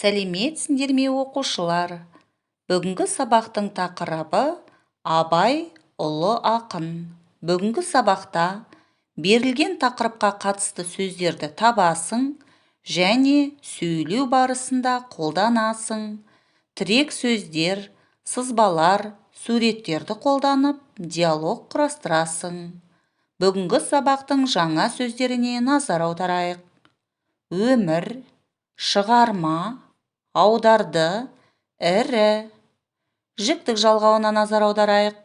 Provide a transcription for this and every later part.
Сәлеметсіңдер ме оқушылар? Бүгінгі сабақтың тақырыбы Абай ұлы ақын. Бүгінгі сабақта берілген тақырыпқа қатысты сөздерді табасың және сөйлеу барысында қолданасың. Тірек сөздер, сызбалар, суреттерді қолданып диалог құрастырасың. Бүгінгі сабақтың жаңа сөздеріне назар аударайық. Өмір, шығарма, аударды, ірі. Жіктік жалғауына назар аударайық.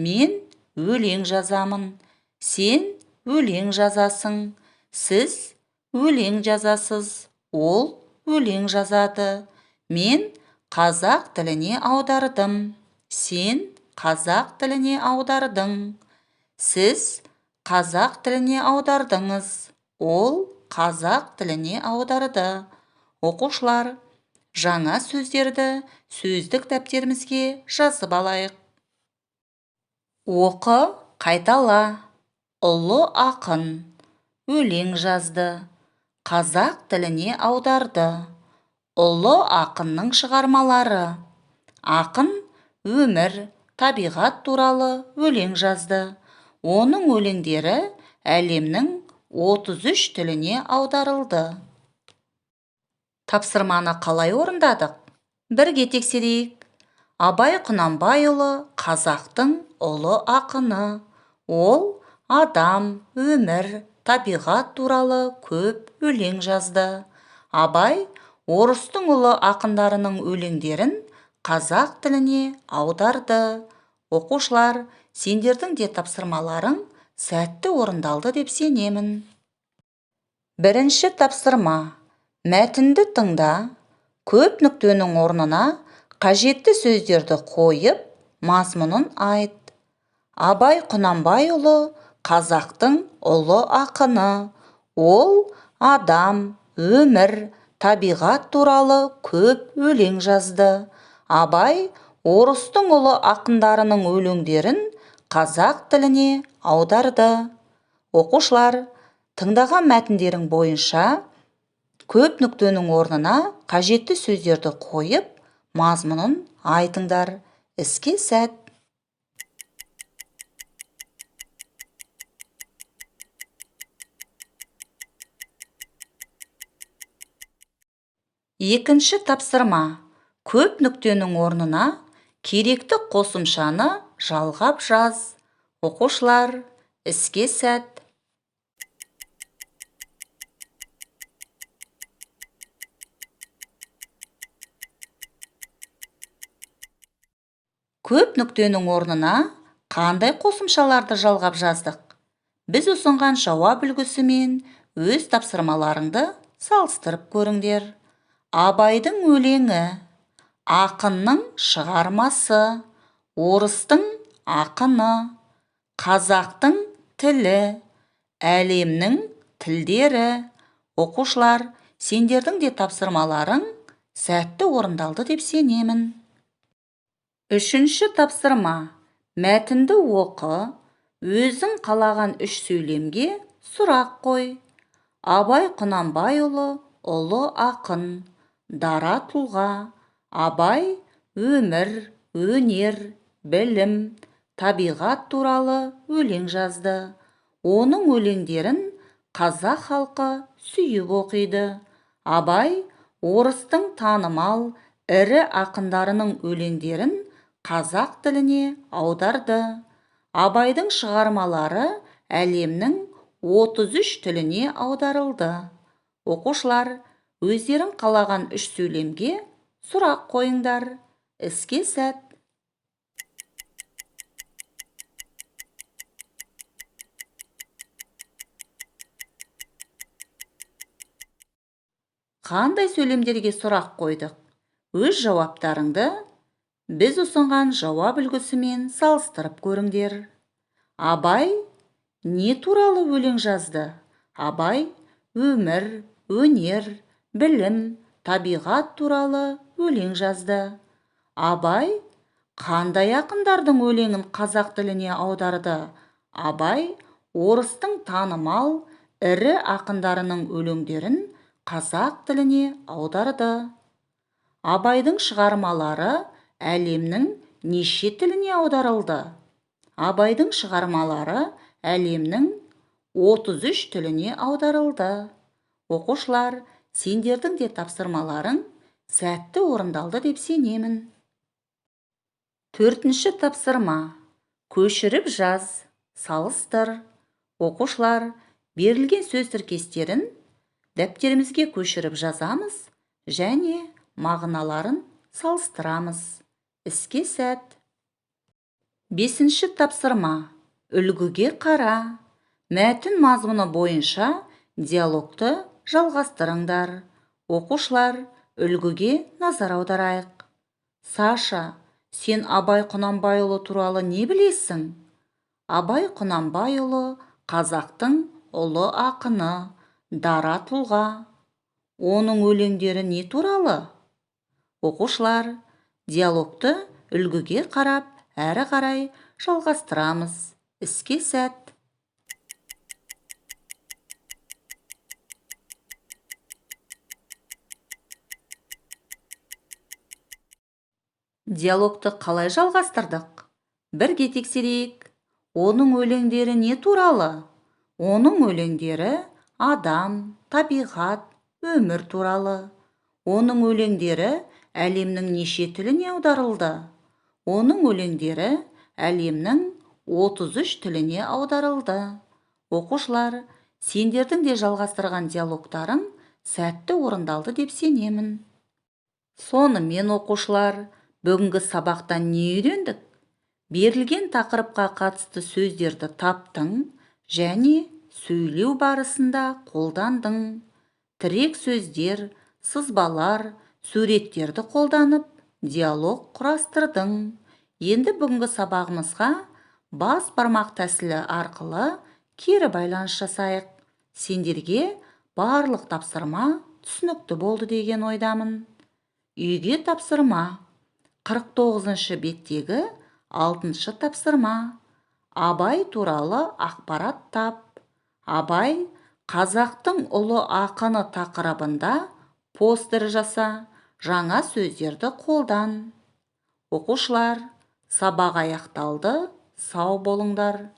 Мен өлең жазамын. Сен өлең жазасың. Сіз өлең жазасыз. Ол өлең жазады. Мен қазақ тіліне аудардым. Сен қазақ тіліне аудардың. Сіз қазақ тіліне аудардыңыз. Ол қазақ тіліне аударды. Оқушылар, жаңа сөздерді сөздік дәптерімізге жазып алайық. Оқы, қайтала. Ұлы ақын өлең жазды. Қазақ тіліне аударды. Ұлы ақынның шығармалары. Ақын өмір, табиғат туралы өлең жазды. Оның өлеңдері әлемнің 33 тіліне аударылды. Тапсырманы қалай орындадық? Бірге тексерейік. Абай Құнанбайұлы қазақтың ұлы ақыны. Ол адам, өмір, табиғат туралы көп өлең жазды. Абай орыстың ұлы ақындарының өлеңдерін қазақ тіліне аударды. Оқушылар, сендердің де тапсырмаларың сәтті орындалды деп сенемін. Бірінші тапсырма. Мәтінді тыңда, көп нүктенің орнына қажетті сөздерді қойып, мазмұнын айт. Абай Құнанбайұлы қазақтың ұлы ақыны. Ол адам, өмір, табиғат туралы көп өлең жазды. Абай орыстың ұлы ақындарының өлеңдерін қазақ тіліне аударды. Оқушылар, тыңдаған мәтіндерің бойынша көп нүктенің орнына қажетті сөздерді қойып, мазмұнын айтыңдар. Іске сәт. Екінші тапсырма. Көп нүктенің орнына керекті қосымшаны жалғап жаз. Оқушылар, іске сәт. Көп нүктенің орнына қандай қосымшаларды жалғап жаздық? Біз ұсынған жауап үлгісімен өз тапсырмаларыңды салыстырып көріңдер. Абайдың өлеңі, ақынның шығармасы, орыстың ақыны, қазақтың тілі, әлемнің тілдері. Оқушылар, сендердің де тапсырмаларың сәтті орындалды деп сенемін. Үшінші тапсырма. Мәтінді оқы, өзің қалаған 3 сөйлемге сұрақ қой. Абай Құнанбайұлы ұлы ақын, дара тұлға. Абай өмір, өнер, білім, табиғат туралы өлең жазды. Оның өлеңдерін қазақ халқы сүйіп оқиды. Абай орыстың танымал ірі ақындарының өлеңдерін қазақ тіліне аударды. Абайдың шығармалары әлемнің 33 тіліне аударылды. Оқушылар, өздерің қалаған 3 сөйлемге сұрақ қойыңдар. Іске сәт. Қандай сөйлемдерге сұрақ қойдық? Өз жауаптарыңды біз ұсынған жауап үлгісімен салыстырып көріңдер. Абай не туралы өлең жазды? Абай өмір, өнер, білім, табиғат туралы өлең жазды. Абай қандай ақындардың өлеңін қазақ тіліне аударды? Абай орыстың танымал ірі ақындарының өлеңдерін қазақ тіліне аударды. Абайдың шығармалары әлемнің неше тіліне аударылды? Абайдың шығармалары әлемнің 33 тіліне аударылды. Оқушылар, сендердің де тапсырмаларың сәтті орындалды деп сенемін. Төртінші тапсырма. Көшіріп жаз, салыстыр. Оқушылар, берілген сөз тіркестерін дәптерімізге көшіріп жазамыз және мағыналарын салыстырамыз. Іске сәт. Бесінші тапсырма. Үлгіге қара. Мәтін мазмұны бойынша диалогты жалғастырыңдар. Оқушылар, үлгіге назар аударайық. Саша, сен Абай Құнанбайұлы туралы не білесің? Абай Құнанбайұлы қазақтың ұлы ақыны, дара тұлға. Оның өлеңдері не туралы? Оқушылар, диалогты үлгіге қарап, әрі қарай жалғастырамыз. Іске сәт. Диалогты қалай жалғастырдық? Бірге тексерейік. Оның өлеңдері не туралы? Оның өлеңдері адам, табиғат, өмір туралы. Оның өлеңдері әлемнің неше тіліне аударылды? Оның өлеңдері әлемнің 33 тіліне аударылды. Оқушылар, сендердің де жалғастырған диалогтарың сәтті орындалды деп сенемін. Сонымен оқушылар, бүгінгі сабақтан не үйрендік? Берілген тақырыпқа қатысты сөздерді таптың және сөйлеу барысында қолдандың. Тірек сөздер, сызбалар, суреттерді қолданып, диалог құрастырдың. Енді бүгінгі сабағымызға бас бармақ тәсілі арқылы кері байланыс жасайық. Сендерге барлық тапсырма түсінікті болды деген ойдамын. Үйге тапсырма. 49-шы беттегі 6-шы тапсырма. Абай туралы ақпарат тап. Абай қазақтың ұлы ақыны тақырыбында постер жаса, жаңа сөздерді қолдан. Оқушылар, сабақ аяқталды, сау болыңдар.